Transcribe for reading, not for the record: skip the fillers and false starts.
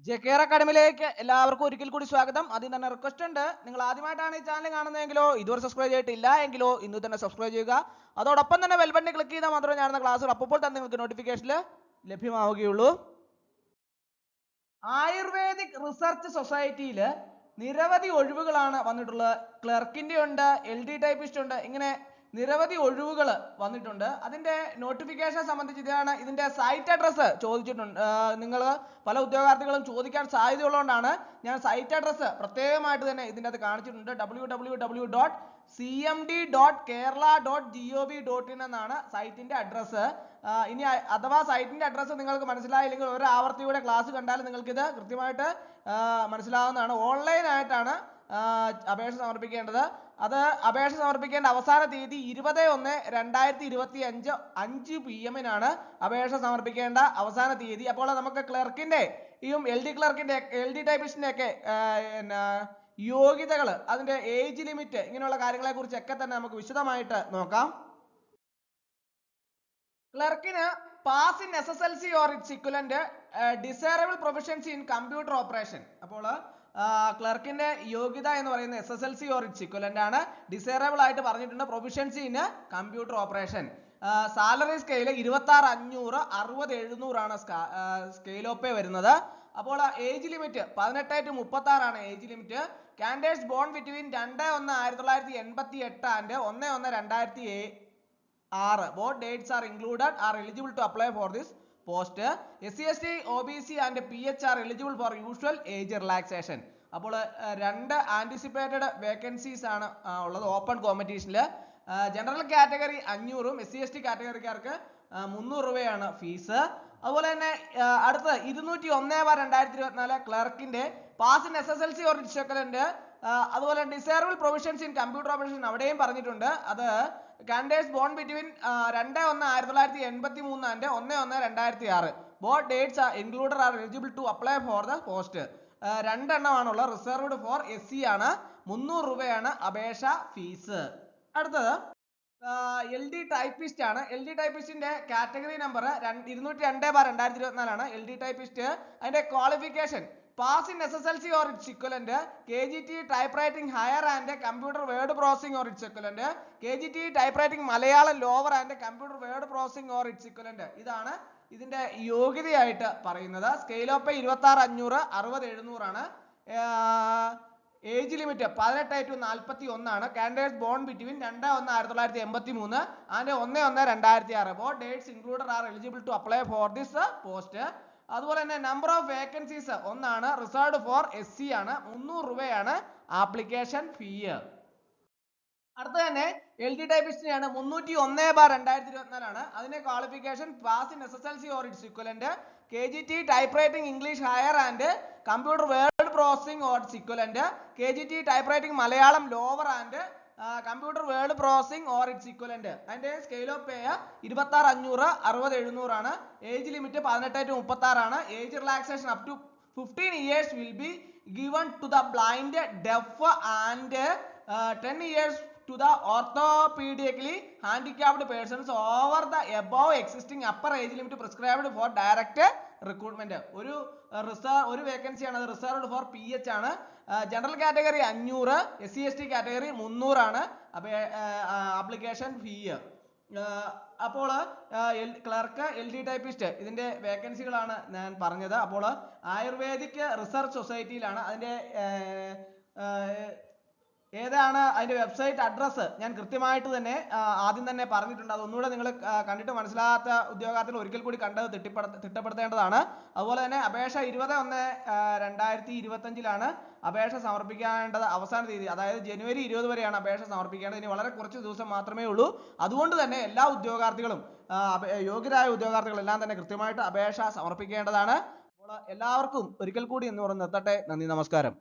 ജെകെആർ അക്കാഡമിയിലേക്ക് എല്ലാവർക്കും ഒരിക്കൽ കൂടി സ്വാഗതം. ആദ്യം തന്നെ റിക്വസ്റ്റ് ഉണ്ട്, നിങ്ങൾ ആദ്യമായിട്ടാണ് ഈ ചാനൽ കാണുന്നതെങ്കിലോ ഇതുവരെ സബ്സ്ക്രൈബ് ചെയ്തിട്ടില്ല എങ്കിലോ ഇന്ന് തന്നെ സബ്സ്ക്രൈബ് ചെയ്യുക. അതോടൊപ്പം തന്നെ ബെൽ ബട്ടൺ ക്ലിക്ക് ചെയ്താൽ മാത്രമേ ഞാനെന്ന ക്ലാസ്സുകൾ അപ്പോൾ തന്നെ നിങ്ങൾക്ക് നോട്ടിഫിക്കേഷനിൽ ലഭ്യമാവുകയുള്ളൂ. ആയുർവേദിക് റിസർച്ച് സൊസൈറ്റിയിൽ നിരവധി ഒഴിവുകളാണ് വന്നിട്ടുള്ളത്. ക്ലർക്കിന്റെ ഉണ്ട്, LD ടൈപ്പിസ്റ്റ് ഉണ്ട്, ഇങ്ങനെ നിരവധി ഒഴിവുകൾ വന്നിട്ടുണ്ട്. അതിന്റെ നോട്ടിഫിക്കേഷൻ സംബന്ധിച്ച് ഇതാണ്. ഇതിന്റെ സൈറ്റ് അഡ്രസ്സ് ചോദിച്ചിട്ടുണ്ട്. നിങ്ങൾ പല ഉദ്യോഗാർത്ഥികളും ചോദിക്കാൻ സാധ്യതയുള്ളതുകൊണ്ടാണ് ഞാൻ സൈറ്റ് അഡ്രസ്സ് പ്രത്യേകമായിട്ട് തന്നെ ഇതിൻ്റെ അത് കാണിച്ചിട്ടുണ്ട്. www.cmd.kerala.gov.in എന്നാണ് സൈറ്റിന്റെ അഡ്രസ്സ്. ഇനി അഥവാ സൈറ്റിന്റെ അഡ്രസ്സ് നിങ്ങൾക്ക് മനസ്സിലായില്ലെങ്കിൽ ഒരു ആവർത്തിയുടെ ക്ലാസ് കണ്ടാൽ നിങ്ങൾക്ക് ഇത് കൃത്യമായിട്ട് മനസ്സിലാവുന്നതാണ്. ഓൺലൈനായിട്ടാണ് അപേക്ഷ സമർപ്പിക്കേണ്ടത്. അത് അപേക്ഷ സമർപ്പിക്കേണ്ട അവസാന തീയതി 20/1/2025 5 PM അപേക്ഷ സമർപ്പിക്കേണ്ട അവസാന തീയതി. അപ്പോൾ നമുക്ക് ക്ലർക്കിന്റെയും LD ടൈപ്പിസ്റ്റിന്റെ ഒക്കെ യോഗ്യതകൾ, അതിന്റെ ഏജ് ലിമിറ്റ്, ഇങ്ങനെയുള്ള കാര്യങ്ങളെ കുറിച്ചൊക്കെ തന്നെ നമുക്ക് വിശദമായിട്ട് നോക്കാം. ക്ലർക്കിന് pass in SSLC or it's equivalent, desirable proficiency in computer operation. അപ്പോൾ ക്ലർക്കിന്റെ യോഗ്യത എന്ന് പറയുന്നത് SSLC ഓർ ഇറ്റ്സ് ഇക്വലന്റ് ആണ്. ഡിസൈറബിൾ ആയിട്ട് പറഞ്ഞിട്ടുണ്ട് proficiency in computer operation. Salary scale 26,500 60,700 ആണ് സ്കെയിൽ ഓഫ് പേ വരുന്നത്. അപ്പോൾ ഏജ് ലിമിറ്റ് 18 to 36 ആണ് age limit. Candidates born between 2/1/1988 and 1/1/2006. Both dates are included are eligible to apply for this post. SC/ST, OBC and PH are eligible for usual age relaxation. അപ്പോൾ രണ്ട് anticipated vacancies ആണ് ഉള്ളത് open കോമ്പറ്റീഷനിൽ. General category 500, SC/ST കാറ്റഗറിക്കാർക്ക് 300 രൂപയാണ് fees. അതുപോലെ തന്നെ അടുത്ത 201/2024 ക്ലർക്കിന്റെ pass in SSLC or it's equivalent. അതുപോലെ desirable provisions in computer operation അവിടെയും പറഞ്ഞിട്ടുണ്ട്. അത് candidates born between 2/1/1983 and 1/1/2006. Both dates included are eligible to apply for the post. രണ്ടെണ്ണമാണുള്ള. റിസർവ്ഡ് ഫോർ SC ആണ്. 300 രൂപയാണ് അപേക്ഷ ഫീസ്. അടുത്തത് LD ടൈപ്പിസ്റ്റ് ആണ്. LD ടൈപ്പിസ്റ്റിന്റെ കാറ്റഗറി നമ്പർ 202/2024 ആണ്. LD ടൈപ്പിസ്റ്റ് അതിന്റെ qualification pass in SSLC or its equivalent, KGT typewriting higher and computer word processing or its equivalent, KGT typewriting Malayalam lower and computer word processing or its equivalent. ഇതാണ് ഇതിന്റെ യോഗ്യതയായിട്ട് പറയുന്നത്. Scale of pay 26,500 60,700 ആണ്. Age limit 18 to 41 ആണ്. Candidates born between 2/1/1983 and 1/1/2006. Both dates included are eligible to apply for this post. അതുപോലെ തന്നെ number of vacancies ഒന്നാണ്. Reserved for SC ആണ്. 300 രൂപയാണ് ആപ്ലിക്കേഷൻ ഫീ. അടുത്ത തന്നെ LD ടൈപ്പിസ്റ്റിനെയാണ്. 301/2024 ആണ്. അതിന്റെ qualification pass in SSLC or it's equivalent, KGT typewriting English higher and computer word processing or it's equivalent, KGT typewriting Malayalam lower and computer word processing or it's equivalent. അതിന്റെ scale of pay 26,500 60,700 ആണ്. Age limit 18 to 36 ആണ്. Age relaxation up to 15 years will be given to the blind, deaf and 10 years to the orthopedically handicapped persons over the above existing upper age limit prescribed for direct recruitment. ഒരു vacancy ആണ്. അത് reserved for PH ആണ്. General category 500, SC/ST category 300 ആണ് application fee. അപ്പോൾ clerk, LD typist ഇതിന്റെ വേക്കൻസികളാണ് ഞാൻ പറഞ്ഞത്. അപ്പോൾ ആയുർവേദിക് റിസർച്ച് സൊസൈറ്റിയിലാണ്. അതിന്റെ ഏതാണ് അതിന്റെ വെബ്സൈറ്റ് അഡ്രസ്സ് ഞാൻ കൃത്യമായിട്ട് തന്നെ ആദ്യം തന്നെ പറഞ്ഞിട്ടുണ്ട്. അതൊന്നുകൂടെ നിങ്ങൾ കണ്ടിട്ട് മനസ്സിലാകാത്ത ഉദ്യോഗാർത്ഥികൾ ഒരിക്കൽ കൂടി കണ്ടത് തിട്ടപ്പെടുത്തേണ്ടതാണ്. അതുപോലെ തന്നെ അപേക്ഷ 20/1/2025 അപേക്ഷ സമർപ്പിക്കേണ്ടത് അവസാന തീയതി. അതായത് January 20 വരെയാണ് അപേക്ഷ സമർപ്പിക്കേണ്ടത്. ഇനി വളരെ കുറച്ച് ദിവസം മാത്രമേ ഉള്ളൂ. അതുകൊണ്ട് തന്നെ എല്ലാ ഉദ്യോഗാർത്ഥികളും യോഗ്യരായ ഉദ്യോഗാർത്ഥികളെല്ലാം തന്നെ കൃത്യമായിട്ട് അപേക്ഷ സമർപ്പിക്കേണ്ടതാണ്. അപ്പോൾ എല്ലാവർക്കും ഒരിക്കൽ കൂടി എന്ന് പറഞ്ഞ് നിർത്തട്ടെ. നന്ദി, നമസ്കാരം.